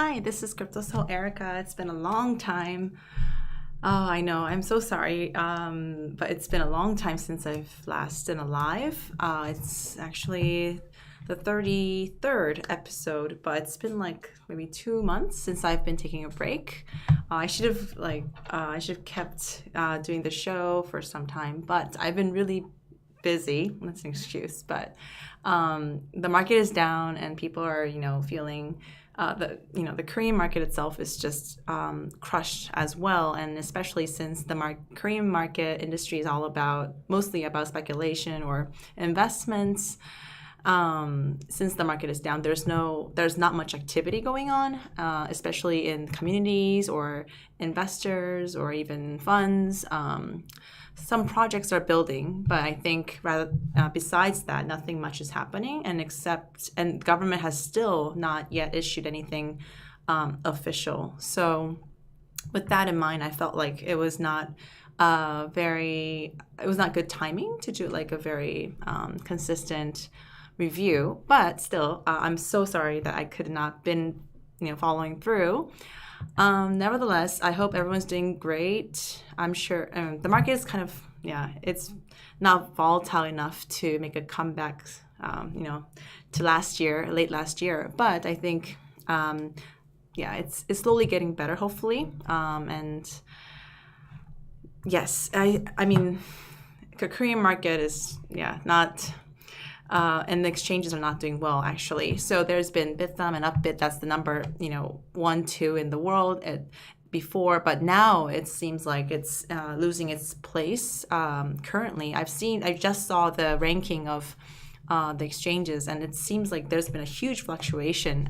Hi, this is KryptoSeoul Erica. It's been a long time. Oh, I know. I'm so sorry. But it's been a long time since I've last been alive. It's actually the 33rd episode, but it's been like maybe 2 months since I've been taking a break. I should have kept doing the show for some time, but I've been really busy. That's an excuse, but the market is down and people are, feeling the Korean market itself is just crushed as well, and especially since the Korean market industry is mostly about speculation or investments. Since the market is down, there's not much activity going on, especially in communities or investors or even funds. Some projects are building, but I think besides that, nothing much is happening. And government has still not yet issued anything official. So, with that in mind, I felt like it was not good timing to do like a very consistent review. But still, I'm so sorry that I could not been following through. Nevertheless, I hope everyone's doing great. I'm sure the market is it's not volatile enough to make a comeback, to late last year. But I think, it's slowly getting better, hopefully. And yes, I mean, the Korean market is, not... and the exchanges are not doing well, actually. So there's been Bithumb and Upbit. That's the number, 1, 2 in the world before. But now it seems like it's losing its place. Currently, I just saw the ranking of the exchanges, and it seems like there's been a huge fluctuation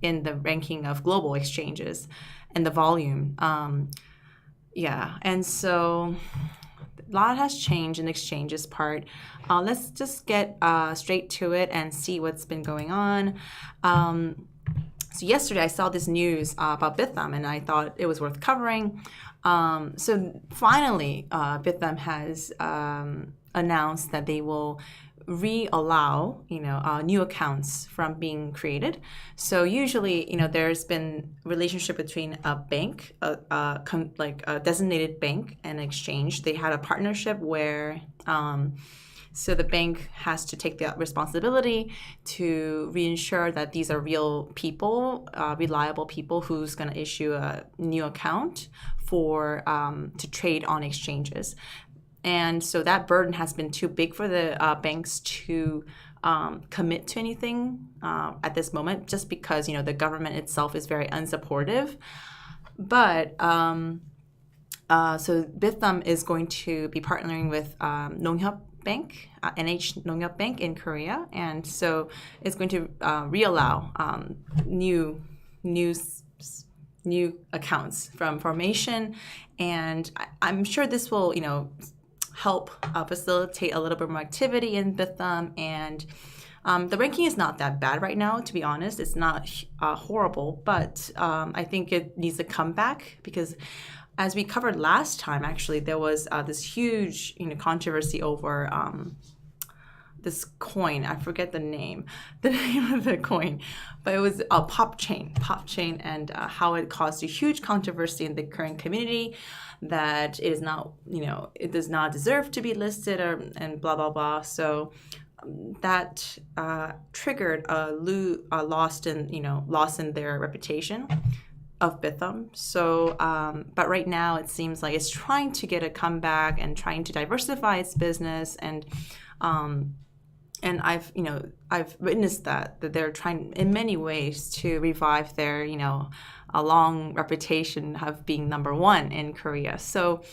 in the ranking of global exchanges and the volume. And so... a lot has changed in exchanges part. Let's just get straight to it and see what's been going on. So yesterday I saw this news about Bithumb, and I thought it was worth covering. So finally, Bithumb has announced that they will reallow new accounts from being created. So usually there's been relationship between a bank, a designated bank, and exchange. They had a partnership where so the bank has to take the responsibility to reinsure that these are real people, reliable people who's going to issue a new account for to trade on exchanges. And so that burden has been too big for the banks to commit to anything at this moment, just because the government itself is very unsupportive. But so Bithumb is going to be partnering with Nonghyup Bank, NH Nonghyup Bank in Korea, and so it's going to reallow new accounts from formation, and I'm sure this will help facilitate a little bit more activity in Bithumb. And the ranking is not that bad right now, to be honest. It's not horrible, but I think it needs a comeback, because as we covered last time, actually, there was this huge controversy over this coin. I forget the name of the coin, but it was a pop chain, and how it caused a huge controversy in the Korean community, that it is not, it does not deserve to be listed, and blah blah blah. So that triggered a loss in their reputation of Bithumb. So, but right now it seems like it's trying to get a comeback and trying to diversify its business, and I've witnessed that they're trying in many ways to revive their a long reputation of being number one in Korea. So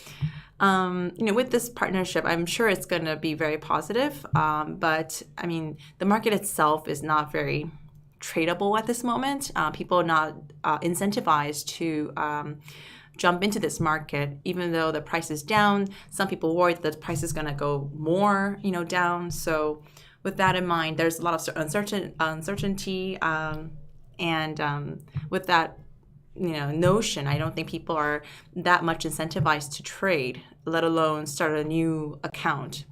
with this partnership, I'm sure it's going to be very positive. But I mean, the market itself is not very tradable at this moment. People are not incentivized to jump into this market, even though the price is down. Some people worry that the price is going to go more down. So with that in mind, there's a lot of uncertainty, and with that notion, I don't think people are that much incentivized to trade, let alone start a new account.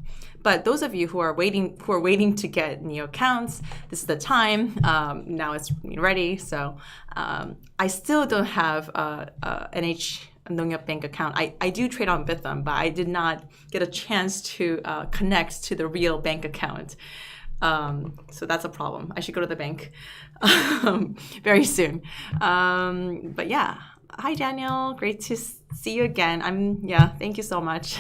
But those of you who are waiting to get new accounts, this is the time. Now it's ready. So I still don't have a NH Nongyap Bank account. I do trade on Bithumb, but I did not get a chance to connect to the real bank account. So that's a problem. I should go to the bank very soon. But yeah, hi Daniel, great to see you again. Thank you so much.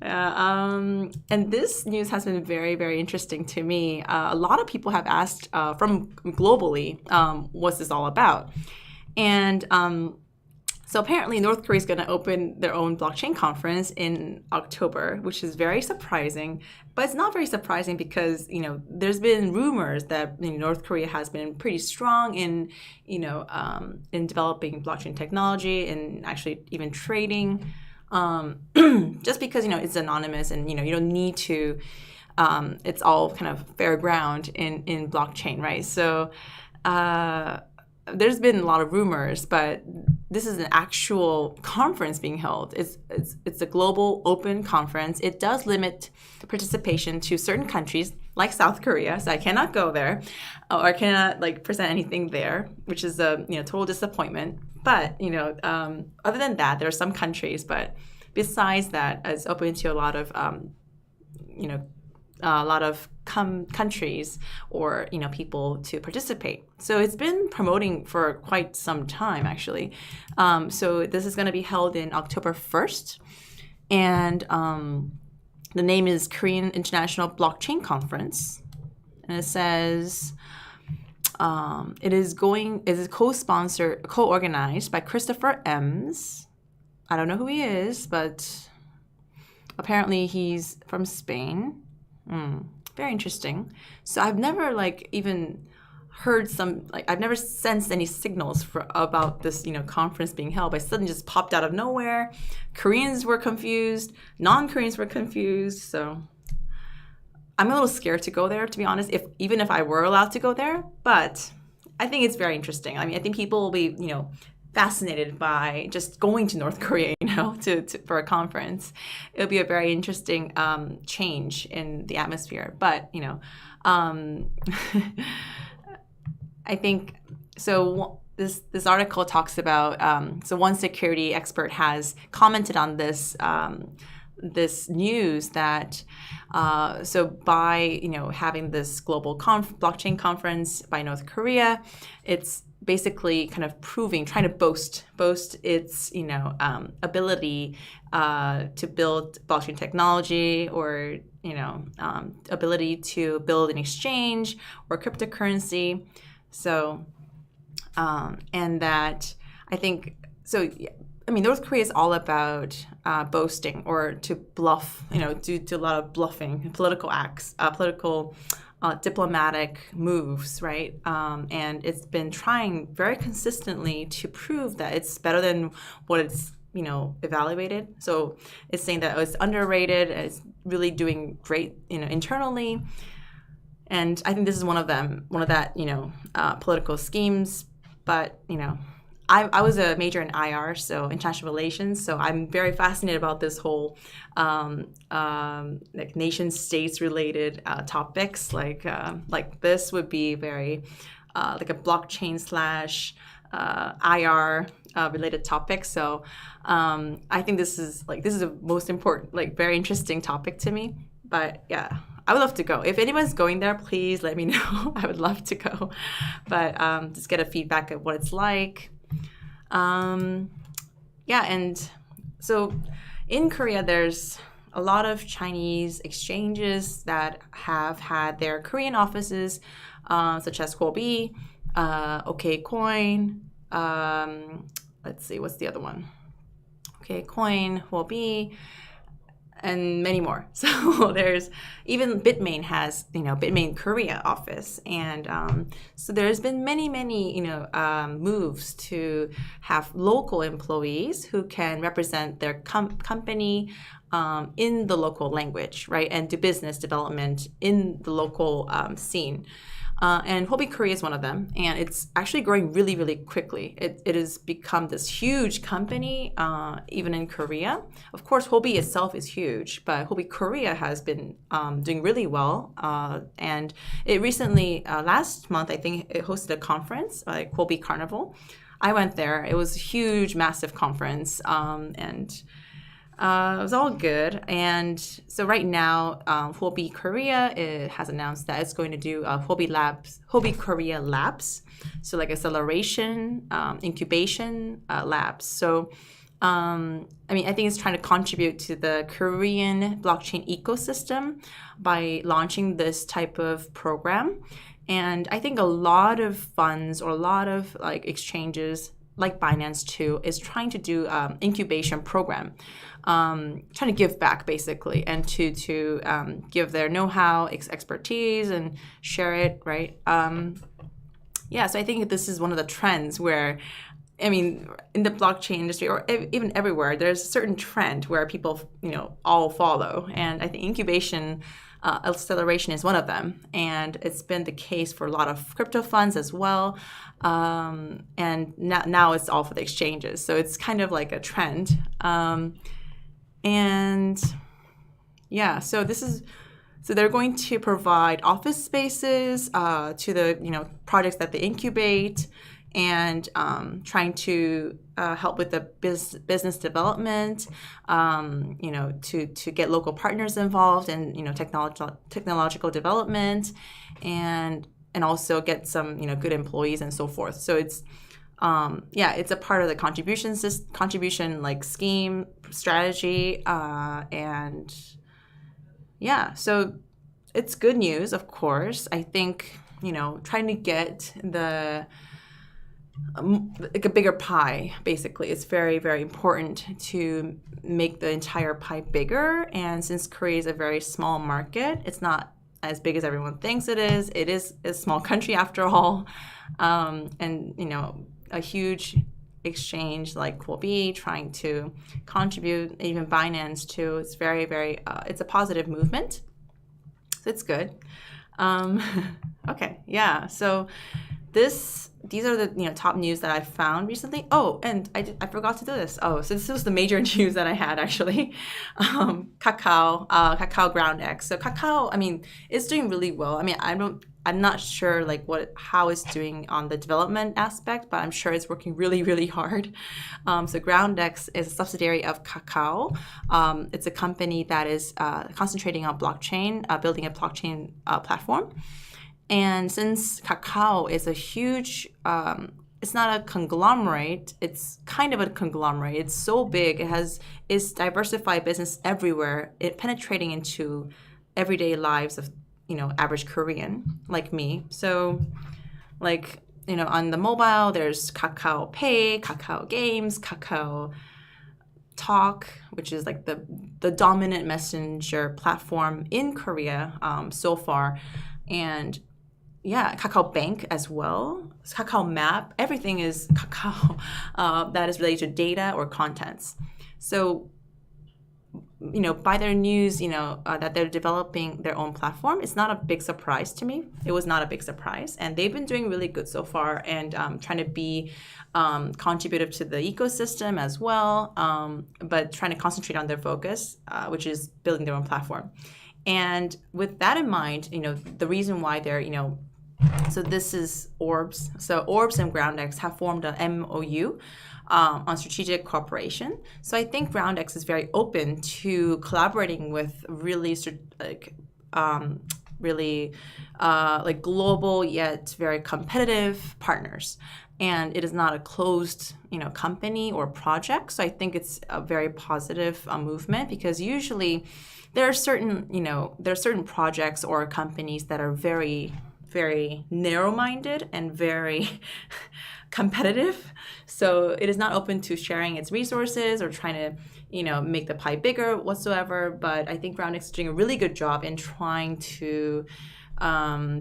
And this news has been very, very interesting to me. A lot of people have asked from globally, what's this all about? And so apparently North Korea is going to open their own blockchain conference in October, which is very surprising. But it's not very surprising because, there's been rumors that North Korea has been pretty strong in developing blockchain technology and actually even trading. Just because, it's anonymous and, you don't need to, it's all kind of fair ground in blockchain, right? So there's been a lot of rumors, but this is an actual conference being held. It's a global open conference. It does limit participation to certain countries like South Korea, so I cannot go there or I cannot present anything there, which is a total disappointment. But other than that, there are some countries, but besides that, it's open to a lot of countries or people to participate. So it's been promoting for quite some time actually. So this is going to be held in October 1st, and the name is Korean International Blockchain Conference, and it says it is co-organized by Christopher Ems. I don't know who he is, but apparently he's from Spain. Very interesting. So I've never even heard I've never sensed any signals about this conference being held, but suddenly just popped out of nowhere. Koreans were confused, non-Koreans were confused. So I'm a little scared to go there, to be honest, even if I were allowed to go there. But I think it's very interesting. I think people will be fascinated by just going to North Korea, for a conference. It'll be a very interesting change in the atmosphere. But, I think, so this article talks about, so one security expert has commented on this news that, so by, having this global blockchain conference by North Korea, it's basically kind of trying to boast its, ability to build blockchain technology or, ability to build an exchange or cryptocurrency. So, and that I think, so, North Korea is all about boasting or to bluff, do a lot of bluffing, political acts, diplomatic moves, right? And it's been trying very consistently to prove that it's better than what it's, evaluated. So it's saying that it's underrated, it's really doing great, internally. And I think this is one of that, political schemes. But, I was a major in IR, so international relations. So I'm very fascinated about this whole nation states related topics. Like this would be very like a blockchain / IR related topic. So I think this is a most important, very interesting topic to me. But yeah, I would love to go. If anyone's going there, please let me know. I would love to go. But just get a feedback of what it's like. And so in Korea, there's a lot of Chinese exchanges that have had their Korean offices, such as Huobi, OKCoin, let's see, what's the other one? OKCoin, Huobi, and many more. So there's even Bitmain has, Bitmain Korea office. And so there's been many, moves to have local employees who can represent their company in the local language, right? And do business development in the local scene. And Huobi Korea is one of them, and it's actually growing really, really quickly. It has become this huge company, even in Korea. Of course, Huobi itself is huge, but Huobi Korea has been doing really well. And it recently, last month, I think it hosted a conference, like Huobi Carnival. I went there. It was a huge, massive conference, and it was all good. And so right now, Huobi Korea has announced that it's going to do Huobi Korea Labs, so like acceleration, incubation labs. So I mean, I think it's trying to contribute to the Korean blockchain ecosystem by launching this type of program. And I think a lot of funds or a lot of like exchanges like Binance too is trying to do incubation program, trying to give back basically, and to give their know-how, expertise, and share it, right? Yeah, so I think this is one of the trends where, I mean, in the blockchain industry or even everywhere, there's a certain trend where people, all follow. And I think incubation acceleration is one of them. And it's been the case for a lot of crypto funds as well. And now it's all for the exchanges. So it's kind of like a trend. And yeah, so they're going to provide office spaces to the projects that they incubate, and trying to help with the business development, to get local partners involved and technological development, and also get some good employees and so forth. So it's it's a part of the contribution like scheme strategy, and yeah, so it's good news, of course. I think trying to get like a bigger pie, basically. It's very, very important to make the entire pie bigger. And since Korea is a very small market, it's not as big as everyone thinks it is. It is a small country after all. And, a huge exchange like Huobi trying to contribute, even Binance too. It's very, very, it's a positive movement. So it's good. Okay, yeah. So these are the top news that I found recently. Oh, and I forgot to do this. Oh, so this was the major news that I had actually. Kakao GroundX. So Kakao, I mean, it's doing really well. I mean, I'm not sure like how it's doing on the development aspect, but I'm sure it's working really, really hard. So GroundX is a subsidiary of Kakao. It's a company that is concentrating on blockchain, building a blockchain platform. And since Kakao is a huge, it's not a conglomerate, it's kind of a conglomerate. It's so big, it's diversified business everywhere, it penetrating into everyday lives of, average Korean like me. So like, on the mobile, there's Kakao Pay, Kakao Games, Kakao Talk, which is like the dominant messenger platform in Korea so far. And yeah, Kakao Bank as well, Kakao Map, everything is Kakao that is related to data or contents. So, by their news, that they're developing their own platform, it's not a big surprise to me. It was not a big surprise. And they've been doing really good so far, and trying to be contributive to the ecosystem as well, but trying to concentrate on their focus, which is building their own platform. And with that in mind, the reason why they're, so this is Orbs. So Orbs and GroundX have formed an MOU on strategic cooperation. So I think GroundX is very open to collaborating with really global yet very competitive partners. And it is not a closed, company or project. So I think it's a very positive movement, because usually there are certain projects or companies that are very, very narrow-minded and very competitive. So it is not open to sharing its resources or trying to, make the pie bigger whatsoever. But I think GroundX is doing a really good job in trying to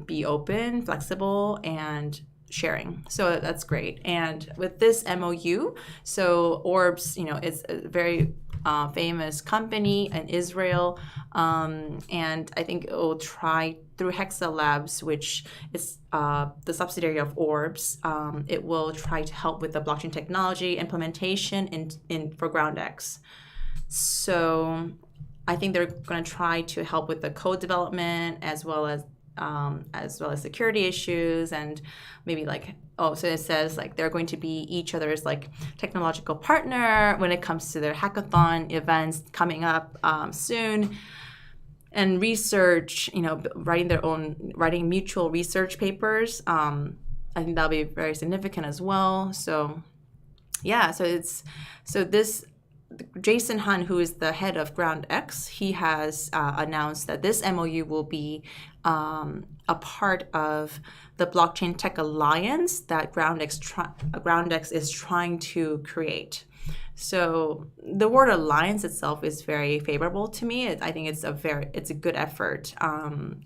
be open, flexible, and sharing. So that's great. And with this MOU, so Orbs, is very famous company in Israel, and I think it will try through Hexa Labs, which is the subsidiary of Orbs. It will try to help with the blockchain technology implementation for GroundX. So I think they're going to try to help with the code development as well as security issues, and maybe so it says they're going to be each other's technological partner when it comes to their hackathon events coming up soon, and research, writing mutual research papers. I think that'll be very significant as well. So yeah, so this Jason Han, who is the head of GroundX, he has announced that this MOU will be a part of the Blockchain Tech Alliance that GroundX is trying to create. So the word alliance itself is very favorable to me. I think it's a good effort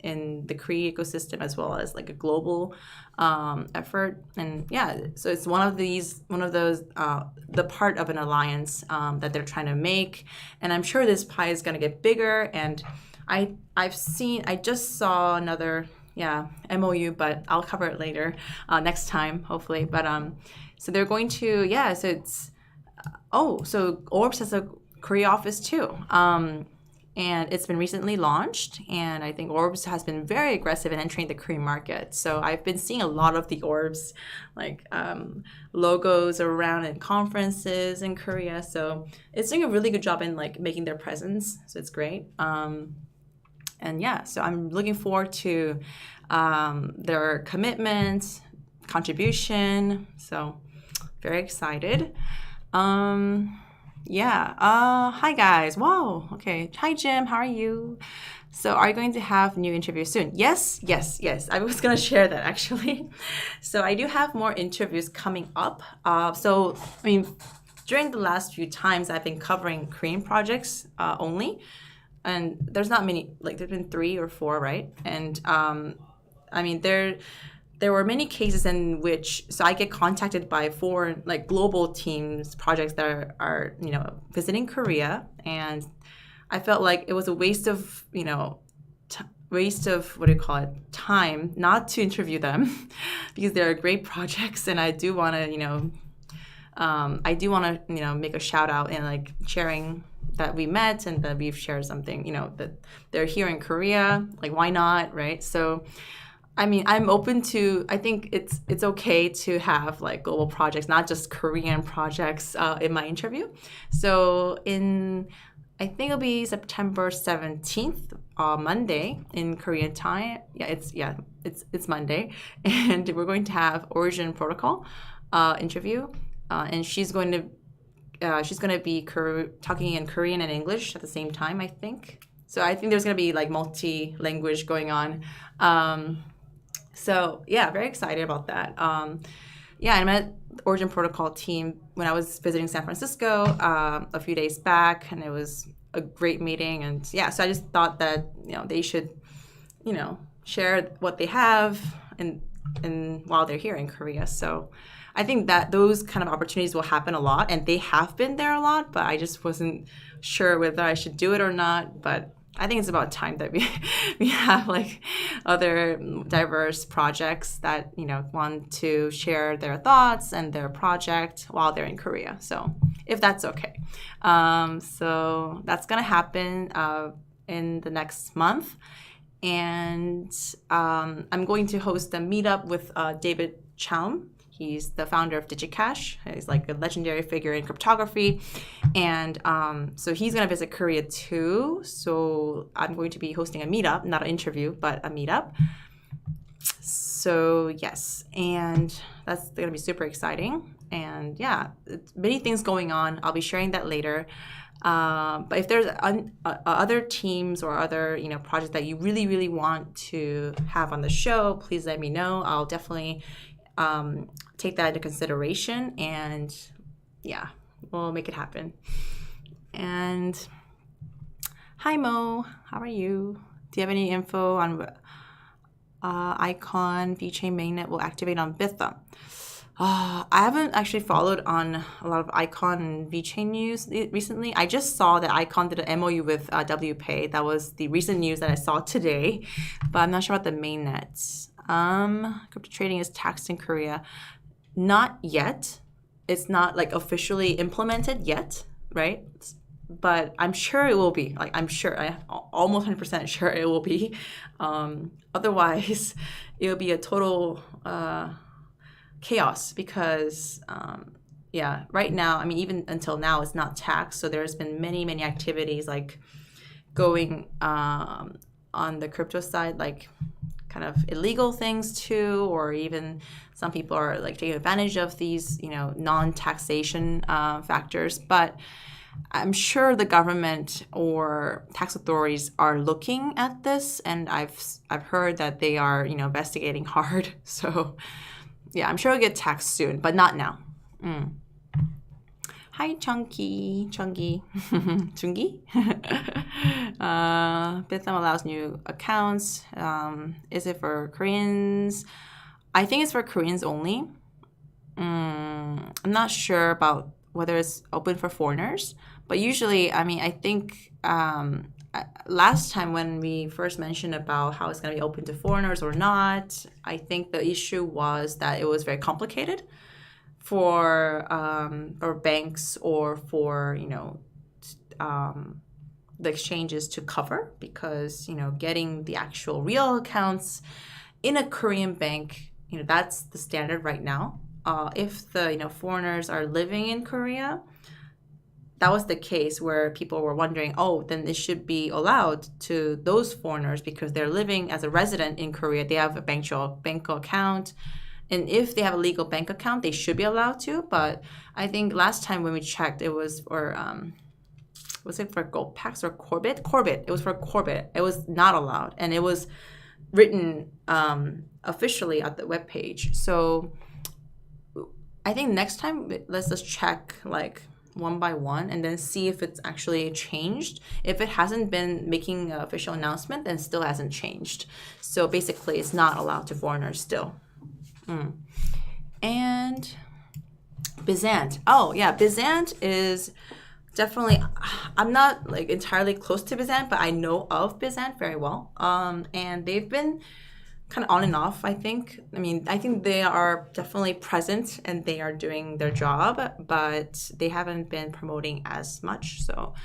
in the Kree ecosystem as well as a global effort. And yeah, so it's one of those the part of an alliance that they're trying to make. And I'm sure this pie is going to get bigger. And I just saw another MOU, but I'll cover it later next time hopefully. But so they're going to so it's. So Orbs has a Korea office too. And it's been recently launched. And I think Orbs has been very aggressive in entering the Korean market. So I've been seeing a lot of the Orbs logos around in conferences in Korea. So it's doing a really good job in making their presence. So it's great. And yeah, so I'm looking forward to their commitment, contribution. So very excited. Hi guys. Whoa. Okay. Hi Jim. How are you? So are you going to have new interviews soon? Yes. I was going to share that actually. So I do have more interviews coming up. During the last few times I've been covering Korean projects only, and there's not many, there's been 3 or 4, right? And there were many cases in which, so I get contacted by foreign, global teams, projects that are visiting Korea, and I felt like it was a waste of, time not to interview them because they're great projects, and I do want to, make a shout out and sharing that we met and that we've shared something, that they're here in Korea, why not, right? So I'm open to, I think it's okay to have global projects, not just Korean projects in my interview. So I think it'll be September 17th, Monday in Korean time. It's Monday. And we're going to have Origin Protocol interview. And she's going to be talking in Korean and English at the same time, I think. So I think there's going to be multi-language going on. So yeah, very excited about that. I met the Origin Protocol team when I was visiting San Francisco a few days back, and it was a great meeting. And so I just thought that they should share what they have and while they're here in Korea. So I think that those kind of opportunities will happen a lot, and they have been there a lot, but I just wasn't sure whether I should do it or not. But I think it's about time that we have other diverse projects that want to share their thoughts and their project while they're in Korea. So if that's okay, so that's gonna happen in the next month, and I'm going to host a meetup with David Chaum. He's the founder of DigiCash. He's a legendary figure in cryptography. And so he's going to visit Korea too. So I'm going to be hosting a meetup, not an interview, but a meetup. So yes, and that's going to be super exciting. And many things going on. I'll be sharing that later. But if there's other teams or other projects that you really, really want to have on the show, please let me know. I'll definitely take that into consideration, and we'll make it happen. And hi Mo, how are you? Do you have any info on Icon VeChain mainnet will activate on Bithumb? I haven't actually followed on a lot of Icon and VeChain news recently. I just saw that Icon did an MOU with WPay. That was the recent news that I saw today, but I'm not sure about the mainnet. Crypto trading is taxed in Korea. Not yet. It's not like officially implemented yet, right? But I'm sure it will be. Like, I'm sure, I'm almost 100% sure it will be. Otherwise, it will be a total chaos because, yeah, right now, I mean, even until now, it's not taxed. So there's been many activities like going on the crypto side, like kind of illegal things too, or even some people are like taking advantage of these, non-taxation factors. But I'm sure the government or tax authorities are looking at this, and I've heard that they are, investigating hard. So yeah, I'm sure it'll get taxed soon, but not now. Hi, Chunky. Chunky. Bithumb allows new accounts. Is it for Koreans? I think it's for Koreans only. I'm not sure about whether it's open for foreigners, but usually, I mean, I think last time when we first mentioned about how it's going to be open to foreigners or not, I think the issue was that it was very complicated for banks or for the exchanges to cover, because getting the actual real accounts in a Korean bank, that's the standard right now. If the foreigners are living in Korea, that was the case where people were wondering, oh, then it should be allowed to those foreigners because they're living as a resident in Korea. They have a bank account. And if they have a legal bank account, they should be allowed to. But I think last time when we checked, it was for, was it for Goldpax or Corbett? Corbett. It was for Corbett. It was not allowed. And it was written officially at the webpage. So I think next time, let's just check like one by one and then see if it's actually changed. If it hasn't been making an official announcement, then still hasn't changed. So basically, it's not allowed to foreigners still. And Bizant. Oh yeah, Bizant is definitely, I'm not like entirely close to Bizant, but I know of Bizant very well. And they've been kind of on and off, I think. I mean, I think they are definitely present and they are doing their job, but they haven't been promoting as much. So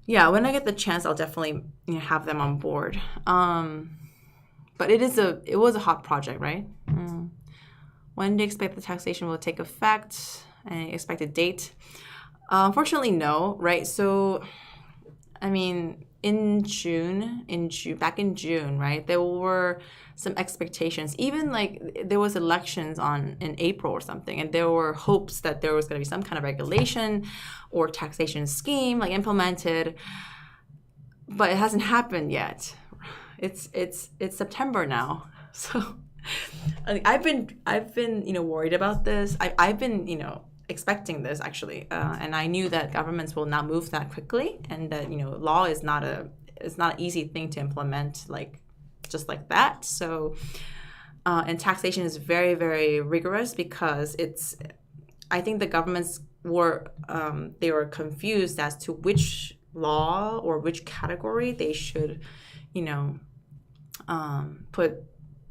yeah, when I get the chance, I'll definitely have them on board. But it was a hot project, right? When do you expect the taxation will take effect? Any expected date? Unfortunately, no, right? So, I mean, back in June, right? There were some expectations. Even like there was elections in April or something, and there were hopes that there was going to be some kind of regulation or taxation scheme like implemented, but it hasn't happened yet. It's September now, so I've been worried about this. I've been expecting this actually, and I knew that governments will not move that quickly, and that law is not an easy thing to implement just like that. So and taxation is very, very rigorous because I think the governments were confused as to which law or which category they should put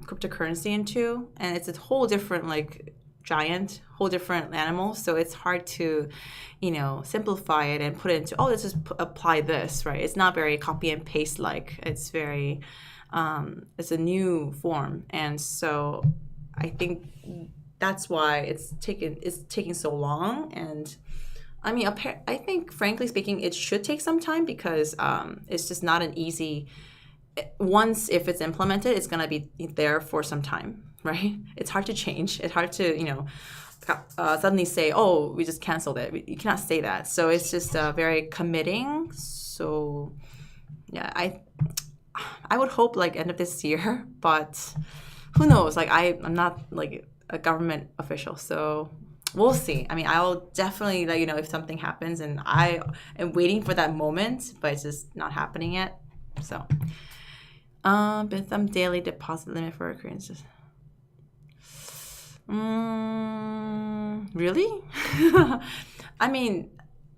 cryptocurrency into, and it's a whole different whole different animal. So it's hard to simplify it and put it into, let's just apply this, right? It's not very copy and paste it's very it's a new form, and so I think that's why it's taking so long. And I mean, I think frankly speaking, it should take some time because it's just not an easy. Once if it's implemented, it's going to be there for some time, right? It's hard to change. It's hard to suddenly say, oh, we just canceled it. You cannot say that. So it's just very committing. So yeah, I would hope end of this year, but who knows? I'm not a government official, so we'll see. I mean, I'll definitely let you know if something happens, and I am waiting for that moment, but it's just not happening yet. So Bithumb daily deposit limit for Koreans. Really? I mean,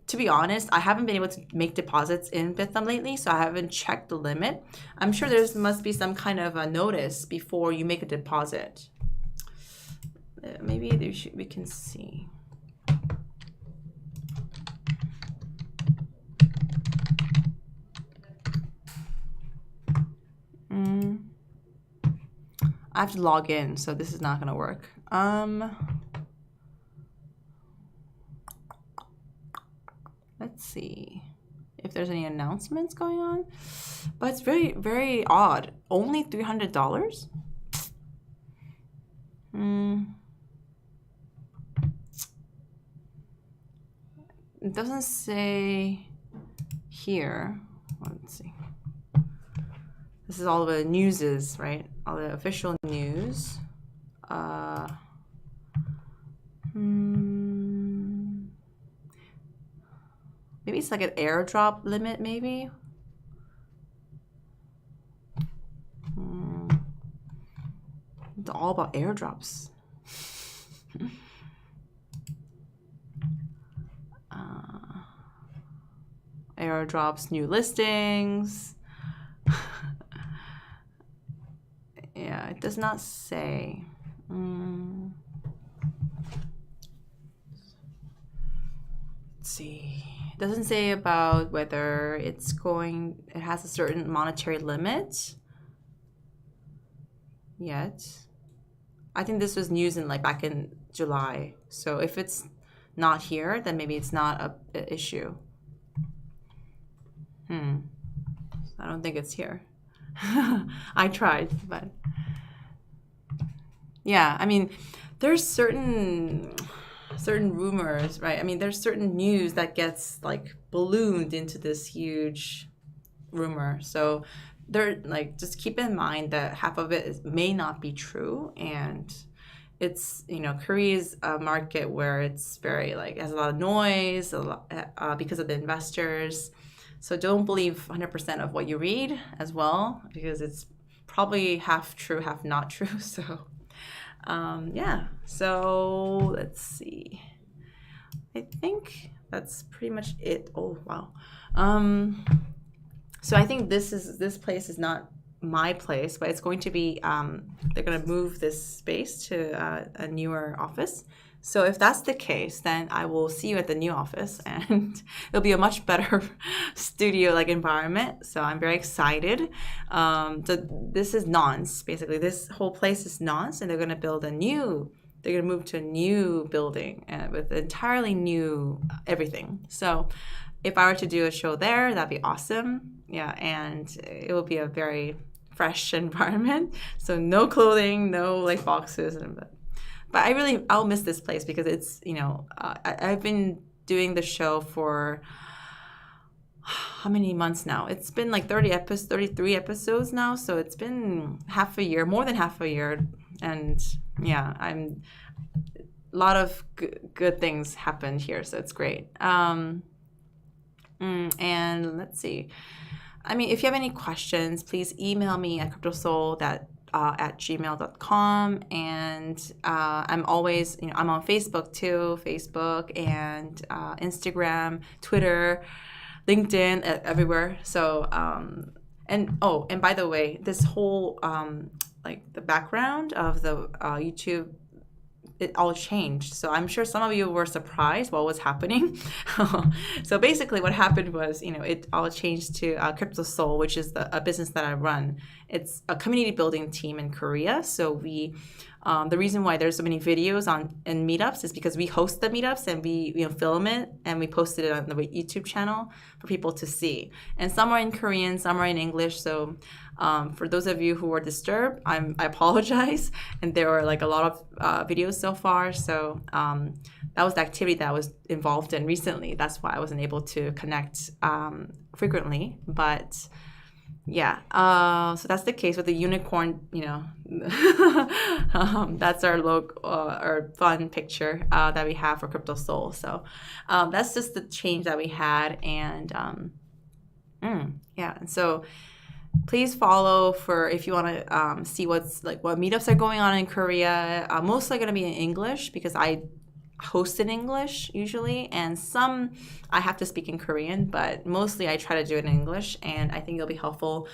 to be honest, I haven't been able to make deposits in Bithumb lately, so I haven't checked the limit. I'm sure there must be some kind of a notice before you make a deposit. Maybe we can see. I have to log in, so this is not gonna work. Let's see if there's any announcements going on. But it's very, very odd. Only $300? It doesn't say here. Let's see. This is all the newses, right? All the official news. Maybe it's like an airdrop limit, maybe? It's all about airdrops. Airdrops, new listings. Yeah, it does not say. Let's see. It doesn't say about whether it has a certain monetary limit yet. I think this was news in back in July. So if it's not here, then maybe it's not an issue. I don't think it's here. I tried, but yeah, I mean, there's certain rumors, right? I mean, there's certain news that gets ballooned into this huge rumor. So just keep in mind that half of it may not be true, and it's Korea is a market where it's very has a lot of noise because of the investors. So don't believe 100% of what you read as well, because it's probably half true, half not true. So yeah, so let's see. I think that's pretty much it. Oh wow. So I think this place is not my place, but it's going to be they're going to move this space to a newer office. So if that's the case, then I will see you at the new office, and it'll be a much better studio environment. So I'm very excited. So this is nonce, basically. This whole place is nonce, and they're going to move to a new building with entirely new everything. So if I were to do a show there, that'd be awesome. Yeah, and it will be a very fresh environment. So no clothing, no boxes, but I'll miss this place because it's, I've been doing the show for how many months now? It's been 33 episodes now. So it's been half a year, more than half a year. And yeah, a lot of good things happened here. So it's great. And let's see. I mean, if you have any questions, please email me at KryptoSeoul at gmail.com, and I'm always, I'm on Facebook too, and Instagram, Twitter, LinkedIn, everywhere. So and by the way, this whole the background of the YouTube, it all changed. So I'm sure some of you were surprised what was happening. So basically what happened was, it all changed to KryptoSeoul, which is a business that I run. It's a community building team in Korea. So we, the reason why there's so many videos in meetups is because we host the meetups, and we film it, and we posted it on the YouTube channel for people to see. And some are in Korean, some are in English. So for those of you who were disturbed, I apologize. And there were a lot of videos so far. So that was the activity that I was involved in recently. That's why I wasn't able to connect frequently. But yeah, so that's the case with the unicorn, that's our logo, our fun picture that we have for KryptoSeoul. So that's just the change that we had. And yeah, and so please follow for if you want to see what meetups are going on in Korea. Mostly going to be in English because I host in English usually, and some I have to speak in Korean, but mostly I try to do it in English, and I think it'll be helpful.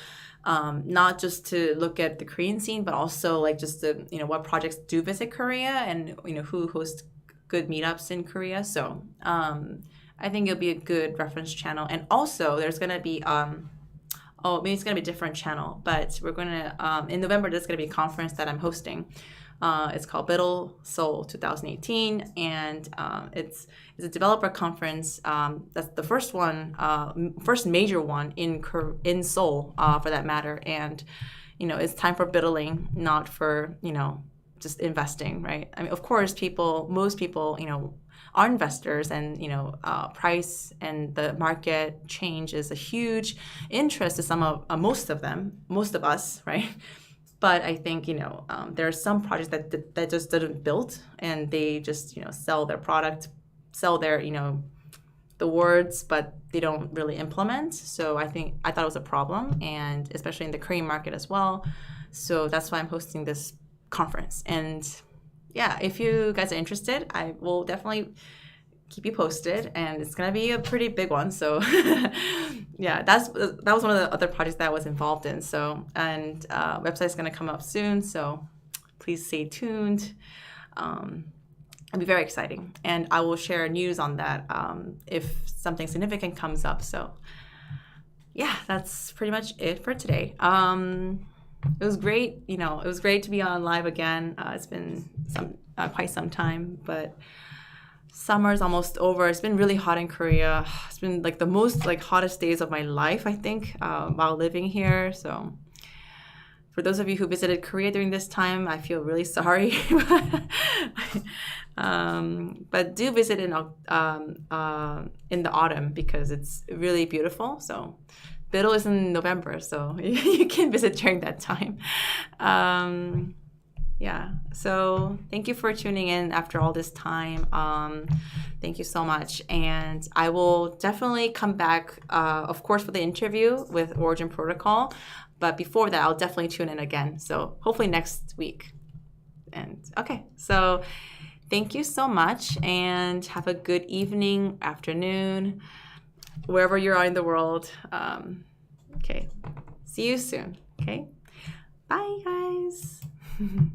Not just to look at the Korean scene, but also like just to, what projects do visit Korea and, who hosts good meetups in Korea. So I think it'll be a good reference channel. And also there's going to be, maybe it's going to be a different channel, but we're going to, in November, there's going to be a conference that I'm hosting. It's called KryptoSeoul 2018, and it's a developer conference. That's the first one, first major one in Seoul, for that matter. And it's time for biddling, not for just investing, right? I mean, of course, most people, are investors, and price and the market change is a huge interest to most of us, right? But I think, there are some projects that just didn't build, and they just, sell their product, sell their, the words, but they don't really implement. So I thought it was a problem, and especially in the Korean market as well. So that's why I'm hosting this conference. And yeah, if you guys are interested, I will definitely keep you posted, and it's gonna be a pretty big one. So yeah, that was one of the other projects that I was involved in. So, and website's gonna come up soon, so please stay tuned. It'll be very exciting, and I will share news on that if something significant comes up. So yeah, that's pretty much it for today. It was great, it was great to be on live again. It's been quite some time, but summer's almost over. It's been really hot in Korea. It's been like the most hottest days of my life, I think, while living here. So for those of you who visited Korea during this time, I feel really sorry. But do visit in the autumn because it's really beautiful. So Biddle is in November, so you can visit during that time. Yeah, so thank you for tuning in after all this time. Thank you so much. And I will definitely come back, of course, for the interview with Origin Protocol. But before that, I'll definitely tune in again. So hopefully next week. And okay, so thank you so much, and have a good evening, afternoon, wherever you are in the world. Okay, see you soon. Okay, bye, guys.